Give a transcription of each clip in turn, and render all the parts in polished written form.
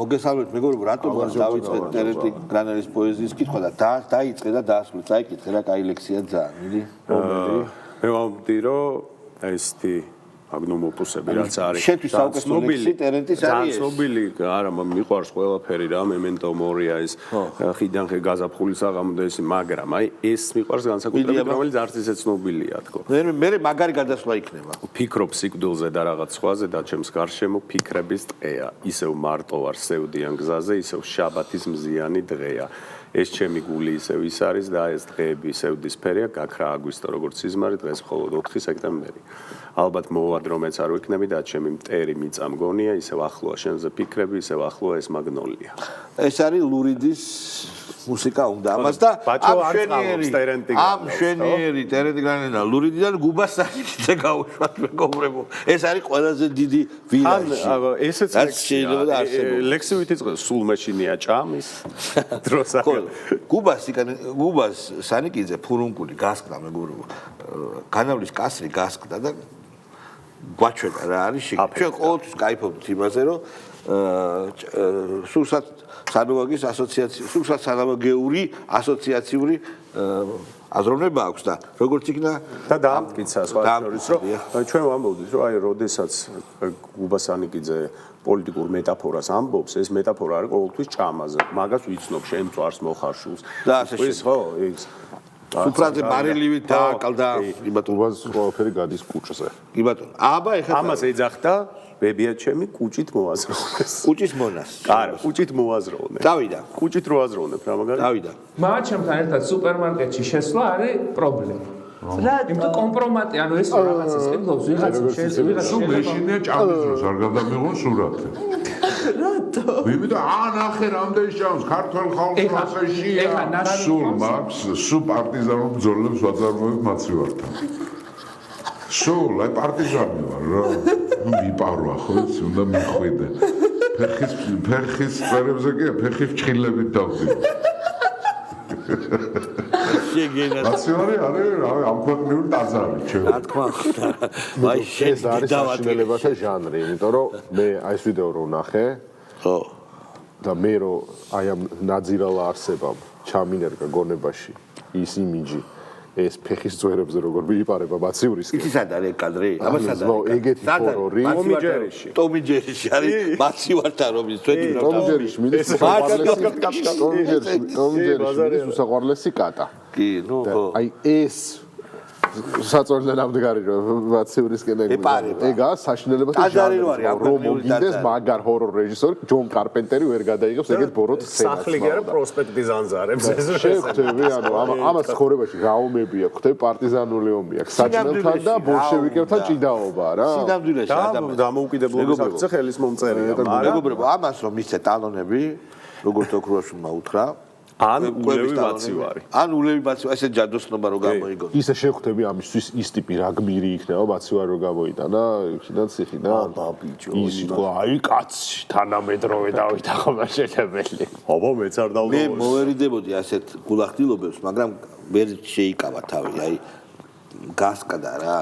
მოგესალმებით მეგობრებო, რატომ დავიწყეთ ტერენტი გრანელის პოეზიის კითხვა და დაიწყე და დაასრულე. წაიკითხე რა, კაი ლექსია ძალიან, მიდი. მე ვამბობდი, რომ ესეთი აგნომოპუსები რაც არის. შენთვის საუკეთესო ლექსი ტერენტის არის ეს. ძალიან ცნობილი, არა, მიყვარს ყველაფერი რა, მემენტო მორია ეს ხიდან ხე გაზაფხული საღამო ეს, მაგრამ აი ეს მიყვარს განსაკუთრებით, რომელიც არც ისე ცნობილია თქო. მე მაგარი გადასვლა იქნება. ფიქრობ სიკვდილზე და რაღაც სხვაზე და ჩემს გარშემო ფიქრების ტყეა. ისევ მარტო ვარ სევდიან გზაზე, ისევ შაბათის მზიანი დღეა. ეს ჩემი გული ისევ ის არის და ეს დღეები სევდისფერია, გაქრა აგვისტო როგორც სიზმარი, დღეს მხოლოდ 4 სექტემბერი. ალბათ მოვად რომეც არ ვიქნები და ჩემი მტერი მიწა მგონია, ისევ ახლოა შენზე ფიქრები, ისევ ახლოა ეს მაგნოლია. ეს არის ლურიდის მუსიკა უნდა ამას და ამ შენიერი ტერენტი გრანელა ლურიდიდან გუბასაკიზე გავუშვათ მეგობრებო. ეს არის ყველაზე დიდი ვირაჟი. ესეც შეიძლება და არსებობს. ლექსივით იწყება სულ მეშინია ჭამის დროს გუბას სანიკიძე ფურუნკული გასკდა მეგობრებო. განავლის კასრი გასკდა და გვაჩვენა რა არის შიგ. ჩვენ ყოველთვის кайფობთ იმაზე რომ სულსაც სანოვაგის ასოციაცია, სულსაც სანოვაგეური ასოციაციური აზროვნება აქვს და როგორც იქნა და დაამტკიცა სხვა შორის რომ ჩვენ ვამბობთ რომ აი როდესაც გუბასანიკიძე პოლიტიკურ მეტაფორას ამბობს, ეს მეტაფორა არის ყოველთვის ჭამაზე. მაგას ვიცნობ, შემწვარს მოხარშულს. და ეს ხო, ის სუფრაზე მარილივით დააკლდა. კი ბატონო, ყველაფერი გადის კუჭზე. კი ბატონო. აბა ეხლა ამას ეძახდა ბებია ჩემი კუჭით მოაზროვნეს. კუჭის მონას. არა, კუჭით მოაზროვნე. დავიდა. კუჭით რო აზროვნებ რა მაგარი? დავიდა. მაგათთან ერთად სუპერმარკეტში შესვლა არის პრობლემა. იმიტომ კომპრომატი, ანუ ეს რაღაცას ეკვლობს, ვიღაცა სულ მეშინია ჭამის დროს არ გადამიღონ სურათი. რატო? იმიტომ ნახე რამდენი ჭამს ქართულ ხალხს ასაშია. სულ მაქვს, სულ პარტიზანულ ბრძოლებს ვაწარმოებ მაცივართან. სულ აი პარტიზანი ვარ რა. მიპარვა ხო იცი, უნდა მიხვიდე. ფეხის წერებზე კი ფეხის ჩხილებით დავდი. მაცივარი არის რავი ამ ქვეყნიური ტაძარი ჩვენ. რა თქმა უნდა. აი ეს არის საშინელებათა ჟანრი, იმიტომ რომ მე აი ეს ვიდეო რო ნახე, ხო. და მე რო აი ამ ნაძირალა არსებამ ჩამინერგა გონებაში ის იმიჯი ეს ფეხის წვერებზე როგორ მიიპარება მაცივრის. იცი სად არის კადრი? აბა სად არის? ეგეთი ფორორი. ტომი ჯერიში არის მაცივართან რომის თვეთი რა. ტომი ჯერიში მიდის უსაყვარლესი კატა. კი, ნუ ხო. აი ეს საწოლიდან ამდგარი რომ მაცივრისკენ ეგა საშინელებათა ჟანრი რომ მოგინდეს მაგარ ჰორორ რეჟისორი ჯონ კარპენტერი ვერ გადაიღებს ეგეთ ბოროტ სცენას. სახლი კი არა პროსპექტი ზანზარებს ეს შევხვდები ანუ ამას ცხოვრებაში რაომები აქვს ხთები პარტიზანული ომი აქვს საჭმელთან და ბოლშევიკებთან ჭიდაობა რა. სინამდვილეში ადამიანს დამოუკიდებლობის აქცია ხელის მომწერია. მეგობრებო, ამას რომ მისცე ტალონები, როგორც ოქროაშვილმა უთხრა, ან ულევი მაცივარი. ან ულევი მაცივარი, ესე ჯადოსნობა რო გამოიგო. ისე შევხვდები ამისთვის ის ტიპი რა გმირი იქნება მაცივარი რო გამოიტანა, იქიდან ციხიდან. აბა ბიჭო, ის იყო აი კაცი, თანამედროვე დავითა ხომ შეიძლება. აბა მეც არ დავდო. მე მოვერიდებოდი ასეთ გულახდილობებს, მაგრამ ვერ შეიკავა თავი, აი გასკდა რა,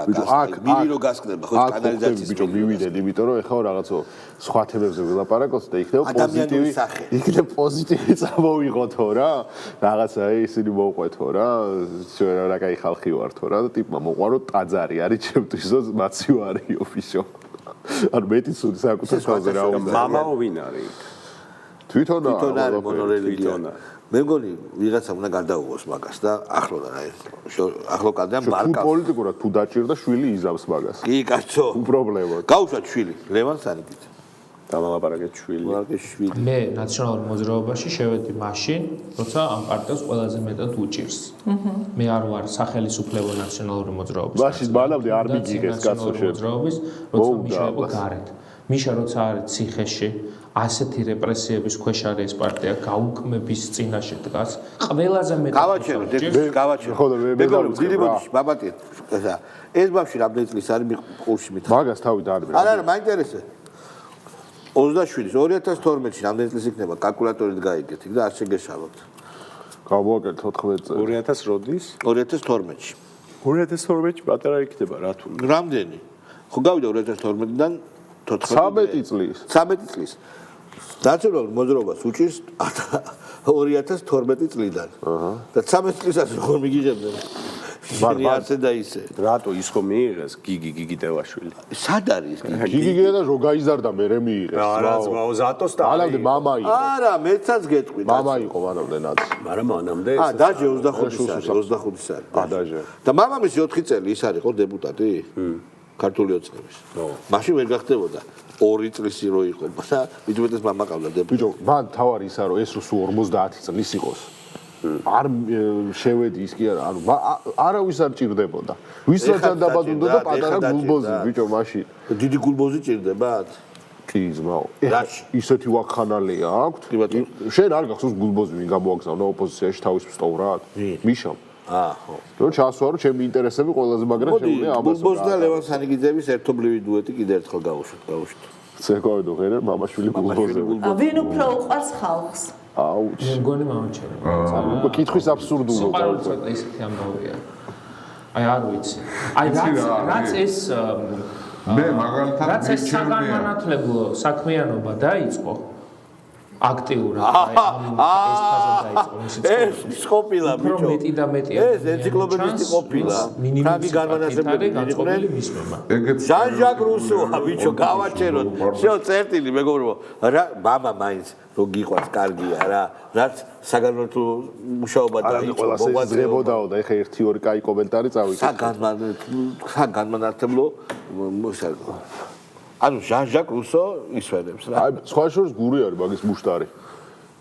მირი რო გასკდება, ხო კანალიზაციის ბიჭო მივიდეთ, იმიტომ რომ ეხლა რაღაცო სხვა თემებზე ვილაპარაკოთ და იქნება პოზიტივი, იქნება პოზიტივი წამოვიღოთო რა, რაღაცა ისინი მოუყვეთო რა, ჩვენ რა კაი ხალხი ვართო რა და ტიპმა მოყვარო ტაძარი არის ჩემთვისო მაცივარიო ფიშო. არ მეტიც უძ საკუთარ თავზე რა უნდა. მამაო ვინ არის? თვითონ არის მონორელიგია. მე მგონი ვიღაცა უნდა გადაუღოს მაგას და ახლოდა რა ახლო კადრიდან ბარკა. პოლიტიკურად თუ დაჭირდა შვილი იზავს მაგას. კი კაცო. უპრობლემოდ. გაუშვათ შვილი, ლევან სანიკიძე. დამალაპარაკეთ შვილი. მე ნაციონალურ მოძრაობაში შევედი მაშინ, როცა ამ პარტიას ყველაზე მეტად უჭირს. მე არ ვარ სახელმწიფო ნაციონალური მოძრაობის. მაშინ მანამდე არ მიგიღეს კაცო შენ. მოძრაობის, როცა მიშა იყო გარეთ. მიშა როცა არის ციხეში, ასეთი რეპრესიების ქვეშ არის ეს პარტია, გაუქმების წინაშე დგას. ყველაზე მეტად გავაჩერო. ხო და მეგობრებო, დიდი ბოდიში, ბაბატი. ეს ბავშვი რამდენი წლის არის ყურში მით. მაგას თავი დაარბე. არა, მაინტერესებს. 27-ის 2012-ში რამდენი წლის იქნება კალკულატორით გაიგეთ იქ და არ შეგეშალოთ. გავუაკეთეთ 14 წელი. 2000 როდის? 2012-ში. 2012-ში პატარა იქნება რა თუნდა. რამდენი? ხო გავიდა 2012-დან 13 წლის. 13 წლის. ნაციონალურ მოძრაობას უჭირს 2012 წლიდან. და 13 წლისას როგორ მიგიღებდნენ? ისე და ისე. რატო ის ხომ მიიღეს გიგი დევაშვილი? სად არის? გიგი და რო გაიზარდა მე მიიღეს. არა, ძმაო, ზატოს და მანამდე მამა იყო. არა, მეცაც გეტყვი. მამა იყო მანამდე ნაც. მაგრამ მანამდე დაჟე 25 წელი. დაჟე. და მამამისი 4 წელი ის არისო დეპუტატი? ქართული ოცნების. მაშინ ვერ გახდებოდა 2 წლის რო იყო და მithumetes მამა ყავდა დეპუტატი. ბიჭო, მან თავარი ისა რომ ეს სულ 50 წლის იყოს. არ შევედი ის კი არა, ანუ არავის არ ჭირდებოდა. ვისაც არ დაბადუნდა პატარა გულბოზი, ბიჭო, მაშინ. დიდი გულბოზი ჭირდებათ? კი, ძმაო. ისეთი ვახანალია აქვთ. შენ არ გახსოვს გულბოზი ვინ გამოაგზავნა ოპოზიციაში თავის მსტოვრად? მიშამ. ხო. რო ჩასვარო ჩემი ინტერესები ყველაზე მაგრამ შეუძლია ამას. გულბოზი და ლევან სანიგიძეების ერთობლივი დუეტი კიდე ერთხელ გავუშვით. ცეკვავედო ღერე მამაშვილი გულბოზი. ვინ უფრო უყვარს ხალხს? აუჩ. მე მგონი მამაჩემი. უკვე კითხვის აბსურდულობა. საყაროდ ცოტა ისეთი ამბავია. აი არ ვიცი. აი რაც ეს მე მაგალითად რაც ეს საგანმანათლებლო საქმიანობა დაიწყო აქტიურად აი ეს ფაზა დაიწყო მისი ეს ყოფილა ბიჭო. მეტი და მეტია. ეს ენციკლოპედისტი ყოფილა. ფრანგი განმანათლებლები მიიღდნენ მისმემა. ჟან-ჟაკ რუსოა ბიჭო, გავაჩეროთ. შეო წერტილი მეგობრებო. მამა მაინც რო გიყვარს კარგია რა. რაც საგანმანათლებლო მუშაობა დაიწყო. მოგვაძებოდაო და ეხა 1-2 კაი კომენტარი წავიკითხე. საგანმანათლებლო ანუ ჟან-ჟაკ რუსო ისვენებს რა. აი სხვა შორის გური არის მაგის მუშტარი.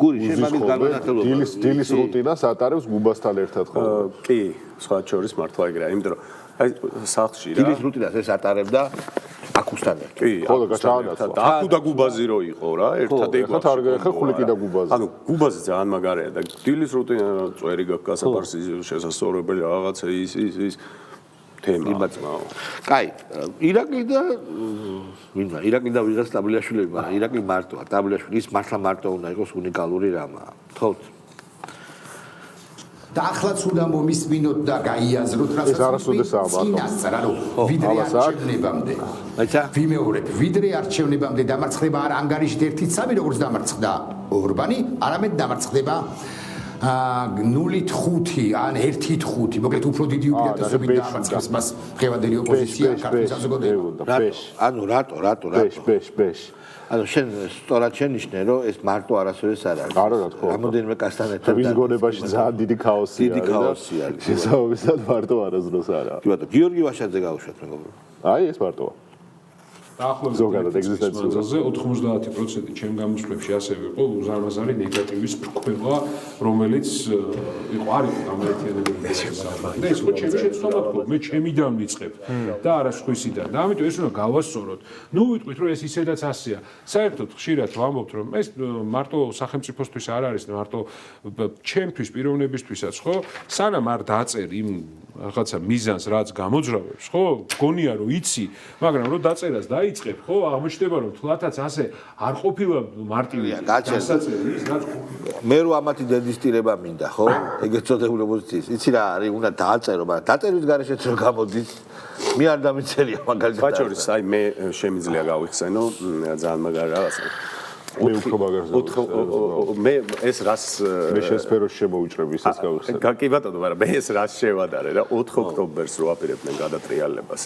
გური შენ მაგის განმანათლებლობა. დილის რუტინას ატარებს გუბასთან ერთად ხო? კი, სხვა შორის მართლა ეგრეა, იმიტომ რომ აი სახლში რა. დილის რუტინას ეს ატარებდა აკუსთან ერთად. კი, ხო და გაჩაანაცვლა. აკუ და გუბაზი რო იყო რა, ერთად ეგვა. ხა ხულიკი და გუბაზი. ანუ გუბაზი ძალიან მაგარია და დილის რუტინა წვერი გაქვს გასაფარსი შესასწორებელი რაღაცა ის თემა. კაი, ირაკლი და ვინმე, ირაკლი და ვიღაც ტაბლიაშვილები, მაგრამ ირაკლი მარტოა, ტაბლიაშვილი ის მართლა მარტო უნდა იყოს უნიკალური რამა. თხოვთ. და ახლაც უნდა მომისმინოთ და გაიაზროთ რასაც წინასწარ, ანუ ვიდრე არჩევნებამდე. აიცა? ვიმეორებ, ვიდრე არჩევნებამდე დამარცხდება არ ანგარიშით 1-3, როგორც დამარცხდა ორბანი, არამედ დამარცხდება 0-5 ან 1-5, მოკლედ უფრო დიდი უპირატესობით დამარცხებს მას ღევადელი ოპოზიცია ქართლის საზოგადოება. ანუ რატო? ბეშ. ანუ შენ სწორად შენიშნე რომ ეს მარტო არასოდეს არ არის. არა რა თქმა უნდა. რამოდენიმე კაცთან ერთად მის გონებაში ძალიან დიდი ქაოსია. დიდი ქაოსია. შესაბამისად მარტო არასდროს არა. კი ბატონო, გიორგი ვაშაძე გავუშვათ მეგობრებო. აი ეს მარტოა. დაახლოებით ზოგადად ეგზისტენციაზე 90% ჩემ გამოსვლებში ასევე იყო უზარმაზარი ნეგატივის პროკვება, რომელიც იყო არ იყო გამაერთიანებელი და ეს ხო ჩემი შეცდომა თქო, მე ჩემიდან ვიწყებ და არა სხვისიდან. და ამიტომ ეს უნდა გავასწოროთ. ნუ ვიტყვით რომ ეს ისედაც ასეა. საერთოდ ხშირად ვამბობთ რომ ეს მარტო სახელმწიფოსთვის არ არის, მარტო ჩემთვის პიროვნებისთვისაც ხო? სანამ არ დაწერ იმ რაღაცა მიზანს რაც გამოძრავებს, ხო? გონია რომ იცი, მაგრამ რომ დაწერას დაიწყებ, ხო? აღმოჩნდება რომ თლათაც ასე არ ყოფილა მარტივია. გასაწერი ის რაც მე რო ამათი დედისტირება მინდა, ხო? ეგეც წოდებული ოპოზიციის. იცი რა არის, უნდა დააწერო, მაგრამ დაწერვის გარეშეც რო გამოდის, მე არ დამიწერია მაგალითად. ბაჭორის, აი მე შემიძლია გავიხსენო ძალიან მაგარი რაღაცა. მე უფრო მაგარს მე ეს რას მე შესფეროს შემოუჭრები ისაც გავიხსენე. კი ბატონო, მაგრამ მე ეს რას შევადარე რა 4 ოქტომბერს რო აპირებდნენ გადატრიალებას.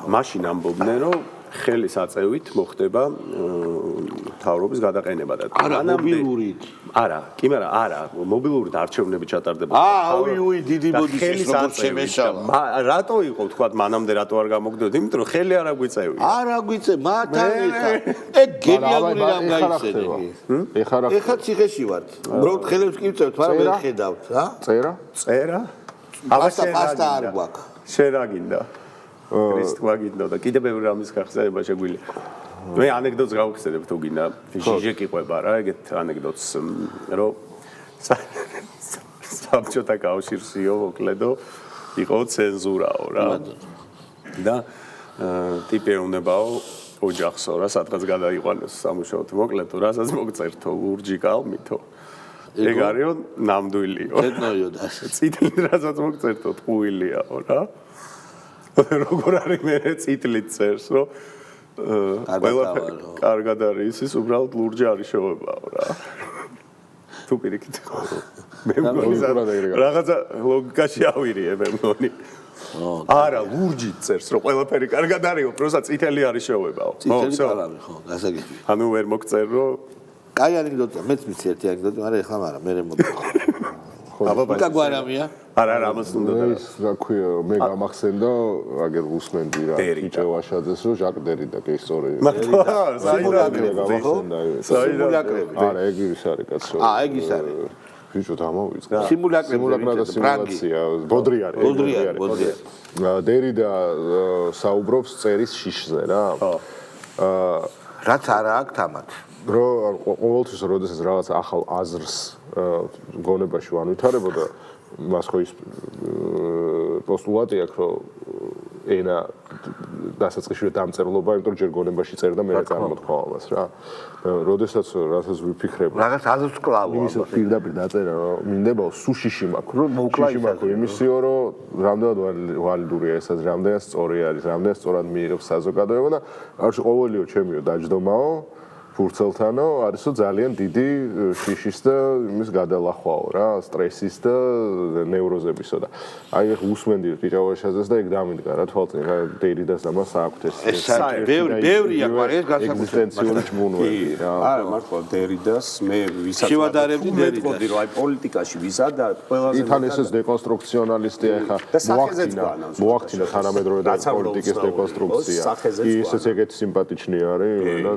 მაშინ ამბობდნენ რომ ხელის აწევით მოხდება მთავრობის გადაყენება და მობილურით. არა, კი მაგრამ არა, მობილურით არჩევნები ჩატარდება. უი, დიდი ბოდიშის როგორ შემეშალა. რატო იყო თქვა მანამდე რატო არ გამოგდოთ? იმიტომ რომ ხელი არ აგვიწევი. არ აგვიწე, მათთან ეხა. ეგ გენიალური რამ გაიცედი. ეხა ციხეში ვართ. უბრალოდ ხელებს კი ვწევთ, მაგრამ ვერ ხედავთ, რა? წერა? პასტა არ გვაქვს. შენ რა გინდა? ქრისტვა გინდა და კიდე ბევრი რამის გახსენება შეგვიძლია. მე ანეკდოტს გავხსენებ თუ გინდა. ჟიჟეკი ყვება რა, ეგეთ ანეკდოტს რომ საბჭოთა კავშირშიო მოკლედო იყო ცენზურაო რა. და ტიპი უნებაო ოჯახსო რა, სადღაც გადაიყვანოს სამუშაოდ მოკლედო, რასაც მოგწერთო ურჯი კალმითო. ეგ არისო ნამდვილიო. ცეტნოიო და წითელი რასაც მოგწერთო ტყუილიაო რა. როგორ არის მე წითლით წერს რომ კარგად არის ის უბრალოდ ლურჯი არის შევებაო რა. თუ პირიქით. მე მგონი რაღაცა ლოგიკაში ავირიე მე მგონი. არა, ლურჯი წერს, რომ ყველაფერი კარგად არისო, პროსა წითელი არის შევებაო. წითელი კალამი ხო, გასაგებია. ანუ ვერ მოგწერ რომ კაი ანეკდოტია, მეც ვიცი ერთი ანეკდოტი, მაგრამ ეხლა არა, მე მოდი. აბა გვარამია. არა, ამას უნდა და რა ქვია, მე გამახსენდა, აგერ უსმენდი რა, კიჭევაშაძეს, რომ ჟაკ დერიდა კი სწორია. მართლა, საიდან გამახსენდა. სიმულაკრები. არა, ეგ ის არის კაცო. ეგ ის არის. ბიჭო დამოვიწყდა. სიმულაკრები და სიმულაცია, ბოდრი არის. ბოდრი. დერიდა საუბრობს წერის შიშზე რა. რაც არა აქვს თამათ. რომ ყოველთვის როდესაც რაღაც ახალ აზრს გონებაში ვანვითარებოდა მას ხო ის პოსტულატი აქვს რომ ენა დასაწყისში დამწერლობა, იმიტომ რომ ჯერ გონებაში წერდა მე რა წარმოთქვა ამას რა. როდესაც რასაც ვიფიქრებ რაღაც აზრს კლავო. იმის პირდაპირ დაწერა რომ მინდებაო სუშიში მაქვს რომ მოვკლაი მაქვს იმისიო რომ რამდენად ვალიდურია ეს აზრი, რამდენად სწორი არის, რამდენად სწორად მიიღებს საზოგადოება და არც ყოველიო ჩემიო დაჯდომაო ფურცელთანო არისო ძალიან დიდი შიშის და იმის გადალახვაო რა, სტრესის და ნევროზებისო და აი ახ უსმენდი პიჭავაშაძეს და ეგ დამიდგა რა თვალწინ რა დერიდას და მას აქვს ეს ბევრია ყარი ეს განსაკუთრებული ჭმუნველი რა. არა მართლა დერიდას მე ვისაც შევადარებდი დერიდას რომ აი პოლიტიკაში ვიზადა ყველაზე თან ესეც დეკონსტრუქციონალისტია ხა მოახდინა თანამედროვე პოლიტიკის დეკონსტრუქცია ისეც ეგეთი სიმპათიჩნი არის და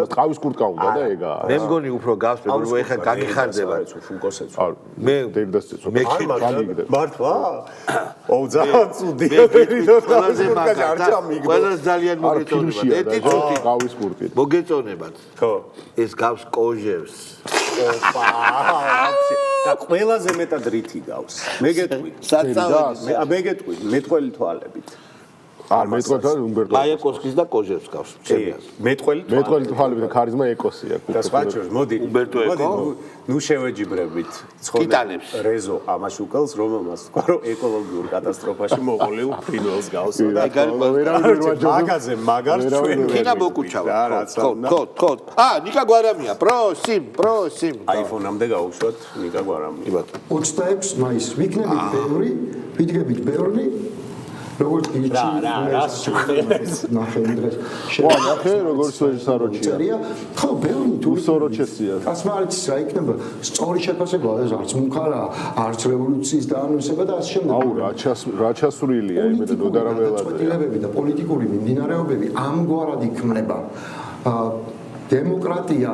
და კურტკა უნდა და ეგა. მე მგონი უფრო გავსწრებ რომ ეხლა გაგიხარდება ფულკოსეც. მე დევიდას წეწო. მე მართლა? ო ძალიან ცუდი. ყველაზე ძალიან მოგეწონებათ. ეთი ცუდი გავის კურტი. მოგეწონებათ. ხო. ეს გავს კოჟევს. ოპა. და ყველაზე მეტად რითი გავს. მე გეტყვი. მე გეტყვი მეტყველი თვალებით. არ მეტყველი უმბერტო. მაიაკოვსკის და კოჟევს გავს. მეტყველი თვალები და ქარიზმა ეკოსია. და სხვაჩოს მოდი უმბერტო ეკო ნუ შევეჯიბრებით კიტანებს რეზო ამაშუკელს რომელმაც თქვა რომ ეკოლოგიურ კატასტროფაში მოყოლილ ფრინველს გავს და მაგაზე მაგარ ჩვენ კინა მოკუჩავა ხო ნიკა გვარამია პროსიმ აიფონამდე გაუშვათ ნიკა გვარამია 26 მაისს ვიქნებით ბევრი ვიდგებით ბევრი როგორც იცი რა ნახე დღეს ნახე როგორც საროჩია ხო ბევრი თუ სოროჩესია კასმარიც რა იქნება სწორი შეფასება არც მუხარა არც რევოლუციის დაანონსება და ასე შემდეგ აუ რა ჩასვრილია იმედა დოდარაველაძე და პოლიტიკური მიმდინარეობები ამგვარად იქმნება დემოკრატია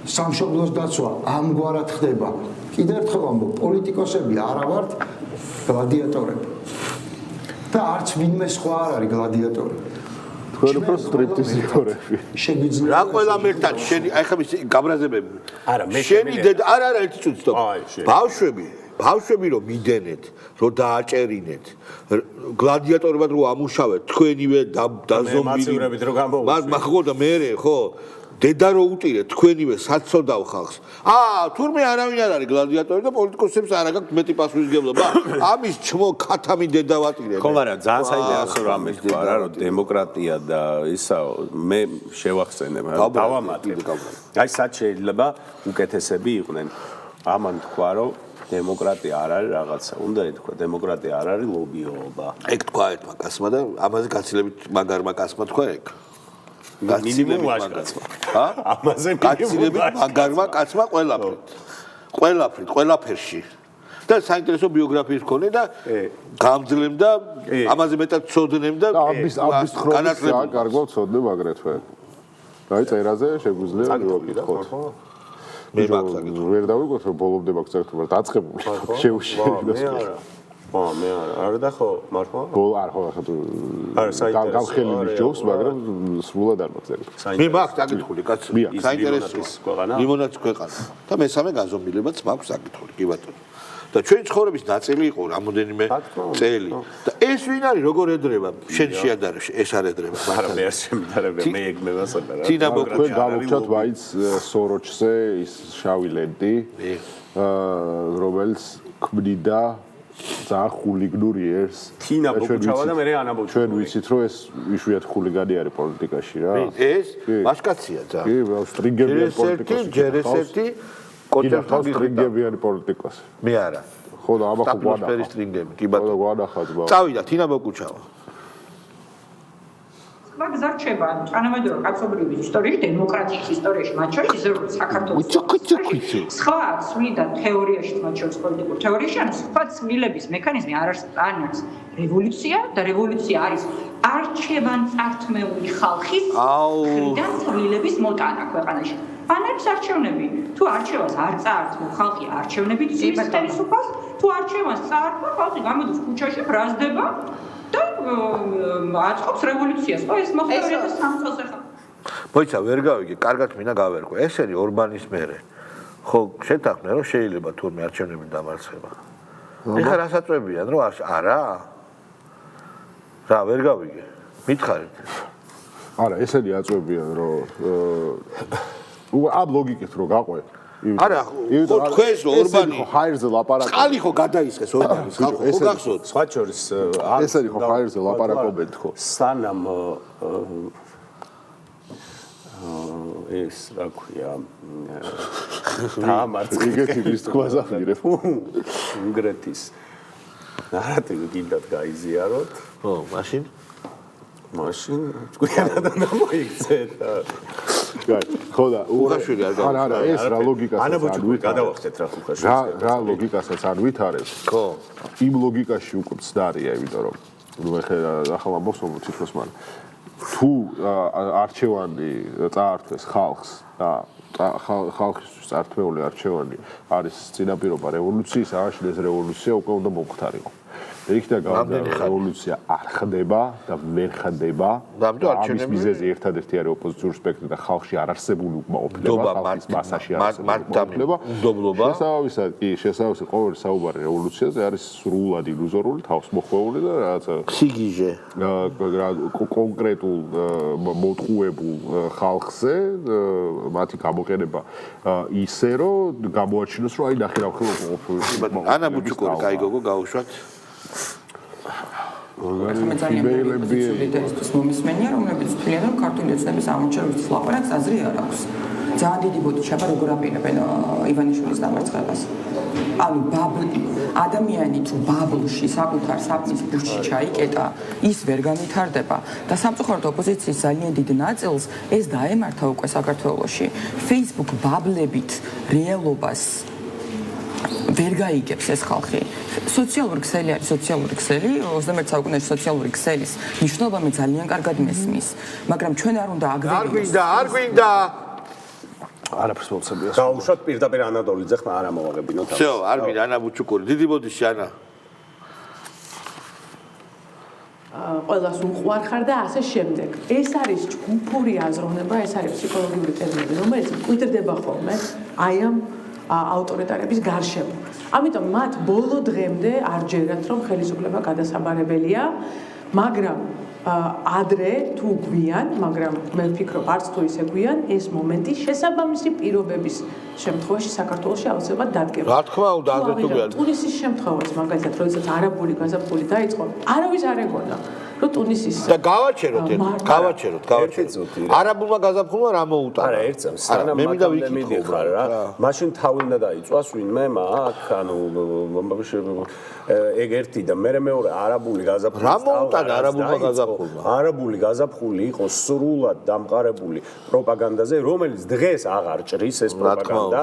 სამშობლოს დაცვა ამგვარად ხდება კიდევ ერთხელ ამბობ პოლიტიკოსები არა ვართ გლადიატორები და არც ვინმე სხვა არ არის გლადიატორი. თქვენ უფრო სტრიპტიზიორები. შეგვიძლია რა ყველა მერტად შენი აი ხა გაბრაზებები. არა მე შენი არა ერთი წუთი სტოპ. ბავშვები რომ მიდენეთ, რომ დააჭერინეთ, გლადიატორებად რომ ამუშავეთ, თქვენივე დაზომბილი. მაგრამ ხო და მე ხო დედა რო უტირეთ თქვენივე საცოდავ ხალხს. თურმე არავინ არ არის გლადიატორი და პოლიტიკოსებს არ აქვს მეტი პასუხისმგებლობა. ამის ჩმო ქათამი დედა ვატირებ. ხო, მაგრამ ძალიან საინტერესო რამე თქვა რა, რომ დემოკრატია და ისა მე შევახსენებ, დავამატებ. აი სად შეიძლება უკეთესები იყვნენ. ამან თქვა რომ დემოკრატია არ არის რაღაცა. უნდა ითქვა დემოკრატია არ არის ლობიოობა. ეგ თქვა ერთმა კაცმა და ამაზე გაცილებით მაგარმა კაცმა თქვა ეგ. მინიმუმ ვაჟკაცმა. ამაზე გაცილებით მაგარმა კაცმა ყველაფერში. და საინტერესო ბიოგრაფიის მქონე და გამძლემდა ამაზე მეტად ცოდნემ და ამის ხრონიკა კარგო ცოდნემ აგრეთვე. აი წერაზე შეგვიძლია ვიკითხოთ. მე ვერ დავიგოთ რომ ბოლომდე მაქვს საერთოდ დაწყებული შეუშენა. მე არა და ხო მართლა არ ხო გამხელილი ჯობს მაგრამ სრულად არ მაგზერებ მე მაქვს საკითხული კაცო საინტერესო მიმონაც ქვეყანა და მესამე გაზომილებაც მაქვს საკითხული კი ბატონო და ჩვენი ცხოვრების ნაწილი იყო რამოდენიმე წელი და ეს ვინ არის როგორ ედრება შენ შეადარებში ეს არ ედრება არა მე არ შემიდარებ მე ეგ მე ვასაუბრა რა თინა მოკუჩა გამოვჩათ ვაიც სოროჩზე ის შავი ლენტი რომელიც ქმნიდა ძალიან ხულიგნური ეს თინა ბოქუჩავა და მე ანა ბოქუჩავა ჩვენ ვიცით რომ ეს იშვიათ ხულიგანი არის პოლიტიკაში რა ეს მაშკაცია ძალიან კი სტრინგებიანი პოლიტიკოსი ჯერესერთი კოჭერთან სტრინგებიანი პოლიტიკოსი მე არა ხო და აბა ხო გვანახა სტრინგები კი ბატონო გვანახათ ბა წავიდა თინა ბოქუჩავა მაგ ზარჩება თანამედროვე კაცობრიობის ისტორიაში, დემოკრატიის ისტორიაში, მათ შორის ისე რომ საქართველოს სხვა სულიდან თეორიაში, მათ შორის პოლიტიკურ თეორიაში, ანუ სხვა ცვლილების მექანიზმი არ არის რევოლუცია და რევოლუცია არის არჩევან-წართმეული ხალხის მხრიდან ცვლილების მოტანა ქვეყანაში. ან არის არჩევნები, თუ არჩევანს არ წაართმევ ხალხი არჩევნებით ცვლის ხელისუფლებას, თუ არჩევანს წაართმევ ხალხი გამოდის ქუჩაში, ბრაზდება და აწყობს რევოლუციას. ხო ეს მოხდა 2003 წელს ახლა. მოიცა ვერ გავიგე, კარგად მინდა გავერკვე. ეს არის ორბანის მერე. ხო, შეთანხმე რომ შეიძლება თურმე არჩევნები დამარცხება. ეხლა რასაწვევიან რომ არა? რა ვერ გავიგე. მითხარით. არა, ესენი აწვევიან რომ ამ ლოგიკით რო გაყვე არა, ხო თქვენს ორბანი ჰაერზე ლაპარაკობენ. წყალი ხო გადაისხეს ორბანის ხალხო, ხო გახსოვთ? სხვა შორის ეს არის ხო ჰაერზე ლაპარაკობენ ხო? სანამ ეს რა ქვია დაამარცხა იგეთის თქვას ახირებ. უნგრეთის ნარატივი კიდათ გაიზიაროთ. ხო, მაშინ ჭკვიანად მოიქცეთ. ხო და უხაშვილი არ გავა. არა, ეს რა ლოგიკასაც არ გადავახცეთ რა ხუხაშვილი. რა ლოგიკასაც არ ვითარებს. ხო. იმ ლოგიკაში უკვე ცდარია, იმიტომ რომ ნუ ახლა მოსვამთ თითქოს მაგრამ თუ არჩევანი წაართვეს ხალხს და ხალხისთვის წართმეული არჩევანი არის წინაპირობა რევოლუციის, აღაშლი ეს რევოლუცია უკვე უნდა მომხდარიყო. იქიდან გამომდინარე რევოლუცია არ ხდება და ვერ ხდება. და ამის მიზეზი ერთადერთი არის ოპოზიციური სპექტრი და ხალხში არ არსებული უკმაყოფილება, ხალხის მასაში არ არსებული უკმაყოფილება. მდობლობა. შესაძლოა ყოველი საუბარი რევოლუციაზე არის სრულად ილუზორული, თავსმოხვეული და რაღაცა სიგიჟე. კონკრეტულ მოტყუებულ ხალხზე მათი გამოყენება ისე რომ გამოაჩინოს რომ აი ნახე რა ხდება უკმაყოფილება. ანა ბუჩუკური კაი გოგო გაუშვათ. მე ძალიან მეუბნებისთვის მომისმენია, რომლებიც თვლიან, რომ ქართული ოცნების ამორჩევის ლაპარაკს აზრი არ აქვს. ძალიან დიდი ბოდიშება როგორ აპირებენ ივანიშვილის დამარცხებას. ანუ ადამიანი თუ ბაბლში საკუთარ საფნის ბურჩი ჩაიკეტა, ის ვერ განვითარდება და სამწუხაროდ ოპოზიციის ძალიან დიდ ნაწილს ეს დაემართა უკვე საქართველოში. Facebook ბაბლებით რეალობას ვერ გაიგებს ეს ხალხი. სოციალური ქსელი არის სოციალური ქსელი, 21 საუკუნეში სოციალური ქსელის მნიშვნელობა მე ძალიან კარგად მესმის, მაგრამ ჩვენ არ უნდა აგვირგვინდა. არ გვინდა. არაფერს მოცებია. გაუშვათ პირდაპირ ანადოლიძე ხმა არ ამოვაღებინოთ. всё, არ გვინდა ანა ბუჩუკური. დიდი ბოდიში ანა. ყველას უყვარხარ და ასე შემდეგ. ეს არის ჯგუფური აზროვნება, ეს არის ფსიქოლოგიური ტერმინი, რომელიც მკვიდრდება ხოლმე აი ამ ავტორიტარების გარშემო. ამიტომ მათ ბოლო დღემდე არ ჯერათ რომ ხელისუფლება გადასაბარებელია, მაგრამ ადრე თუ გვიან, მაგრამ მე ვფიქრობ არც თუ ისე გვიან, ეს მომენტი შესაბამისი პირობების შემთხვევაში საქართველოში აუცილებლად დადგება. რა თქმა უნდა, ადრე თუ გვიან. ტუნისის შემთხვევაში, მაგალითად, როდესაც არაბული გაზაფხული დაიწყო, არავის არ ეგონა. რომ ტუნისის და გავაჩეროთ. არაბულმა გაზაფხულმა რა მოუტანა? არა, ერთ წამს. სანამ მიდავიკითხო რა. მაშინ თავი უნდა დაიწვას ვინმე მაგ, ანუ ეგ ერთი და მე მეორე არაბული გაზაფხული. რა მოუტანა არაბულმა გაზაფხულმა? არაბული გაზაფხული იყო სრულად დამყარებული პროპაგანდაზე, რომელიც დღეს აღარ ჭრის ეს პროპაგანდა.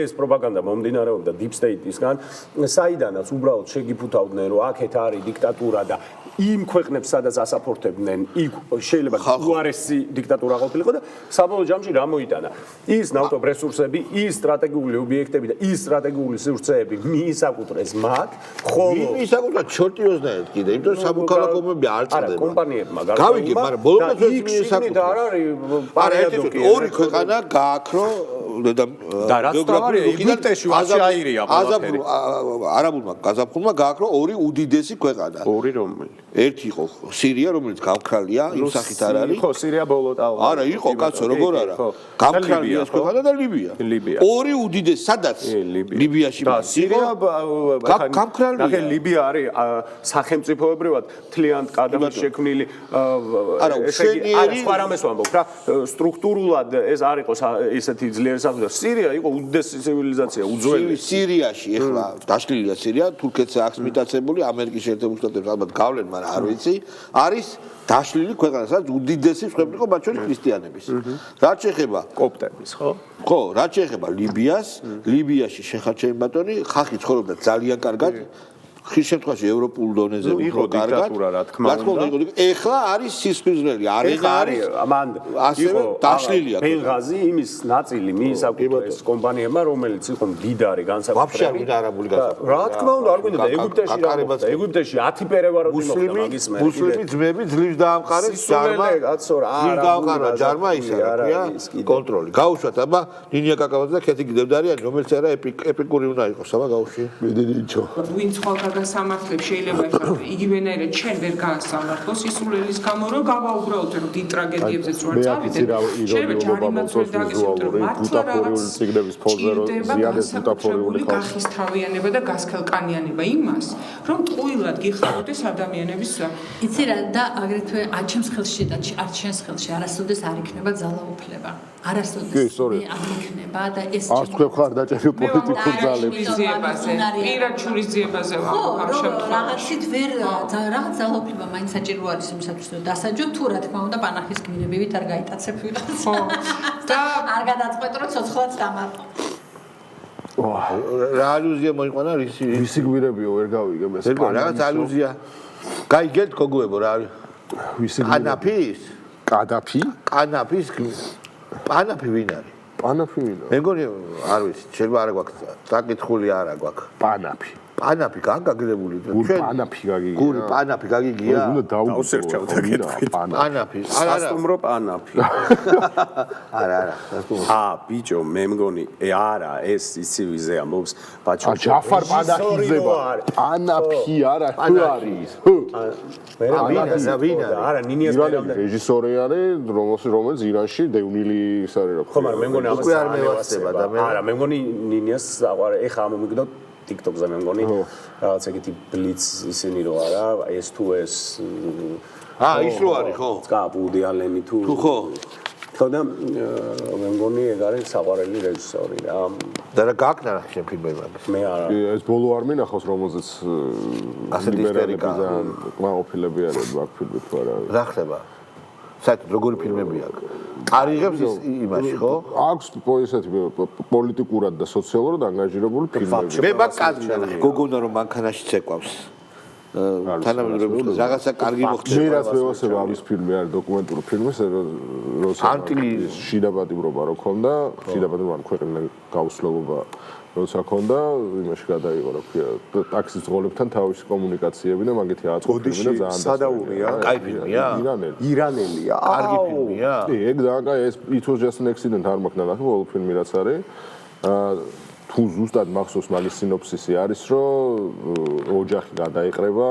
ეს პროპაგანდა მომდინარეობდა deep state-ისგან, საიდანაც უბრალოდ შეგიფუთავდნენ, რომ აქეთ არის დიქტატურა და იმ ქვეყნებს სადაც ასაფორთებდნენ, იქ შეიძლება უარესი დიქტატურა ყოფილიყო და საბოლოო ჯამში რა მოიტანა? ის ნავთობ რესურსები, ის სტრატეგიული ობიექტები და ის სტრატეგიული სივრცეები მიისაკუთრეს მათ, ხოლო მიისაკუთრეს ჩორტიოზნაირად კიდე, იმიტომ რომ სამოქალაქო ომები არ წყდება. არა, კომპანიებმა გავიგე, მაგრამ ბოლომდე მიისაკუთრეს. არა არის არა, ერთი ორი ქვეყანა გააქრო და რაც თავარია ეგვიპტეში ვაჭაირია ყველაფერი. არაბულმა გაზაფხულმა გააკრო ორი უდიდესი ქვეყანა. ორი რომელი? ერთი იყო სირია, რომელიც გამქრალია, იმ სახით არ არის. ხო, სირია ბოლოდ არა, იყო კაცო, როგორ არა. გამქრალია ქვეყანა და ლიბია. ორი უდიდესი, სადაც ლიბიაში და სირია გამქრალია. ნახე, ლიბია არის სახელმწიფოებრივად მთლიან კადაფის შექმნილი არა, არა, სხვა რამეს ვამბობ რა, სტრუქტურულად ეს არ იყოს ესეთი ძლიერი საფუძველი. სირია იყო უდიდესი ცივილიზაცია, უძველესი. სირიაში ეხლა დაშლილია სირია, თურქეთს აქვს მიტაცებული, ამერიკის შეერთებულ შტატებს ალბათ გავლენ, მაგრამ არ ვიცი, არის დაშლილი ქვეყანა, სადაც უდიდესი მსხვერპლი იყო მათ შორის ქრისტიანების. რაც შეეხება კოპტების, ხო? ხო, რაც შეეხება ლიბიას, ლიბიაში შეხარჩენი ბატონი, ხალხი ცხოვრობდა ძალიან კარგად. ხის შემთხვევაში ევროპულ დონეზე იყო დიქტატურა, რა თქმა უნდა. ეხლა არის სისხლისღვრელი, არენა არის, მან ასევე დაშლილია. ბენღაზი იმის ნაწილი მიისაკუთრეს კომპანიებმა, რომელიც იყო მდიდარი განსაკუთრებით. ვაფშე არ გვინდა არაბული განსაკუთრებით. რა თქმა უნდა, არ გვინდა ეგვიპტეში რა მოხდა? ეგვიპტეში 10 პერევაროდი მოხდა მაგის მე. მუსლიმი ძმები ძლივს დაამყარეს ჯარმა. კაცო რა, ძლივს დაამყარა ჯარმა ისა რა ქვია, კონტროლი. გაუშვათ აბა ნინია კაკაბაძე და ქეთი გდებდარიანი, რომელიც არა ეპიკური უნდა იყოს, აბა გაუშვი. მედენიჩო. ვინც ხვალ გამართლებს შეიძლება ეხლა იგივენაირად ჩვენ ვერ გაასამართლოს ისულელის გამო რომ გავაუბრალოთ რომ დიდ ტრაგედიებზეც ვარ წავიდეთ შეიძლება ჯარიმაც ვერ დაგესწრებთ რომ ბუტაფორიული ციგნების ფონზე რომ ზიანეს ბუტაფორიული გახისთავიანება და გასქელკანიანება იმას რომ ტყუილად გიხაროთ ეს ადამიანების იცი რა და აგრეთვე აჩემს ხელში და არ ჩვენს ხელში არასოდეს არ იქნება ძალაუფლება არასოდეს არ იქნება და ეს არც თქვენ ხარ დაჭერილი პოლიტიკურ ძალებს პირად შურისძიებაზე ვამბობ რაღაცით ვერ რაღაც ძალაუფლება მაინც საჭირო არის იმისათვის რომ დასაჯო თუ რა თქმა უნდა პანახის გმინებივით არ გაიტაცებ ვიღაც და არ გადაწყვეტ რომ ცოცხლად დამარყო რა ალუზია მოიყვანა რისი გვირებიო ვერ გავიგე მე რაღაც ალუზია გაიგეთ გოგოებო რა ვისი კანაფის კანაფის პანაფი ვინ არის პანაფი ვინ არის მე მგონი არ ვიცი შეიძლება არ გვაქვს დაკითხული არა გვაქვს პანაფი პანაფი გაგაგრებული ჩვენ პანაფი გაგიგია გური პანაფი გაგიგია უნდა დაუსერჩავ და გეტყვით პანაფი სასტუმრო პანაფი არა ბიჭო მე მგონი არა ეს იცივიზე ამბობს ბაჭო ჯაფარ პანაფი ზება პანაფი არა თუ არის არა ნინიას პირამდე რეჟისორი არის რომელიც ირანში დევნილი ის არის რა ხო მაგრამ მე მგონი უკვე არ მევასება და მე არა მე მგონი ნინიას საყვარ ეხა ამომიგდო TikTok-ზე მე მგონი რაღაც ეგეთი ბლიც ისინი რო არა ეს თუ ეს ის რო არის ხო ვუდი ალენი თუ ხო ხო და მე მგონი ეგ არის საყვარელი რეჟისორი რა და რა გაკნა რა შენ ფილმები მე არა ეს ბოლო არ მინახავს რომელზეც ლიბერალები და კმაყოფილები არიან მაგ ფილმი თუ არა რა ხდება საერთოდ როგორი ფილმები აქვს არიღებს იმაში ხო აქვს ესეთი პოლიტიკურად და სოციალურად ანგაჟირებული ფილმები მე მაგ კადრში გოგონა რომ მანქანაში ცეკვავს თანამედროვე რაღაცა კარგი მოხდება მე რაც მევასება ამის ფილმი არის დოკუმენტური ფილმი როცა შიდაპატიმრობა რო ქონდა შიდაპატიმრობა ქვეყნის გაუსვლელობა როცა ქონდა იმაში გადაიღო რა ქვია ტაქსის ძღოლებთან თავისი კომუნიკაციები და მაგეთი აწყობილი და ძალიან სადაურია კაი ფილმია ირანელია კარგი ფილმია ეგ ძალიან ეს it was just an accident არ მაქვს ნახე ბოლო ფილმი რაც არის თუ ზუსტად მახსოვს მაგის სინოფსისი არის რომ ოჯახი გადაიყრება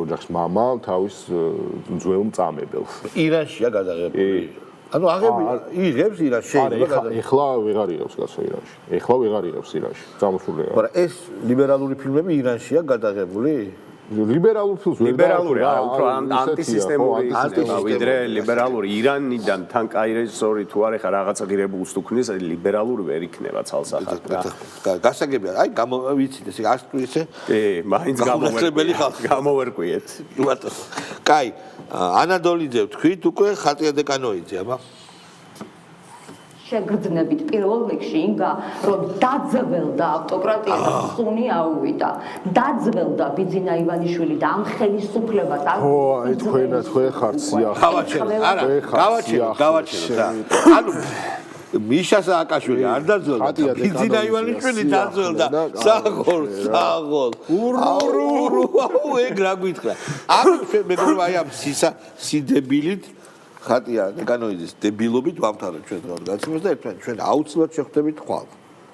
ოჯახის მამა თავის ძველ მწამებელს ირანშია გადაღებული ანუ იღებს ირანში შეიძლება ეხლა ვეღარ იღებს კაცო ირანში ეხლა ვეღარ იღებს ირანში წამოსულია მაგრამ ეს ლიბერალური ფილმები ირანშია გადაღებული ლიბერალურ ფილმს ლიბერალური არა უფრო ანტისისტემური ვიდრე ლიბერალური ირანიდან თან კაი რეჟისორი თუ არ ეხა რაღაცა ღირებულს თუ ქნის ლიბერალური ვერ იქნება ცალსახად რა გასაგებია აი გამოვიცით ესე არ თუ ისე მაინც გამოვერკვიეთ ბატონო კაი ანადოლიძე თქვით უკვე ხატია დეკანოიძე აბა შეგრძნებით პირველ რიგში ინგა რომ დაძველდა ავტოკრატია და სუნი აუვიდა დაძველდა ბიძინა ივანიშვილი და ამ ხელისუფლებას ო აი თქვენ ხართ სიახ გავაჩერეთ ანუ მიშა სააკაშვილი არ დაძველდა ბიძინა ივანიშვილი დაძველდა საღოლ ურუ ეგ რა გითხრა ამ მეგობრებო აი ამ სიდებილით ხატია ნეკანოიძის დებილობით ვამთავრებთ ჩვენ დღევანდელ გაცემას და ერთმანეთს ჩვენ აუცილებლად შევხვდებით ხვალ.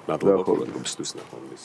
მადლობა ყურადღებისთვის ნახვამდის.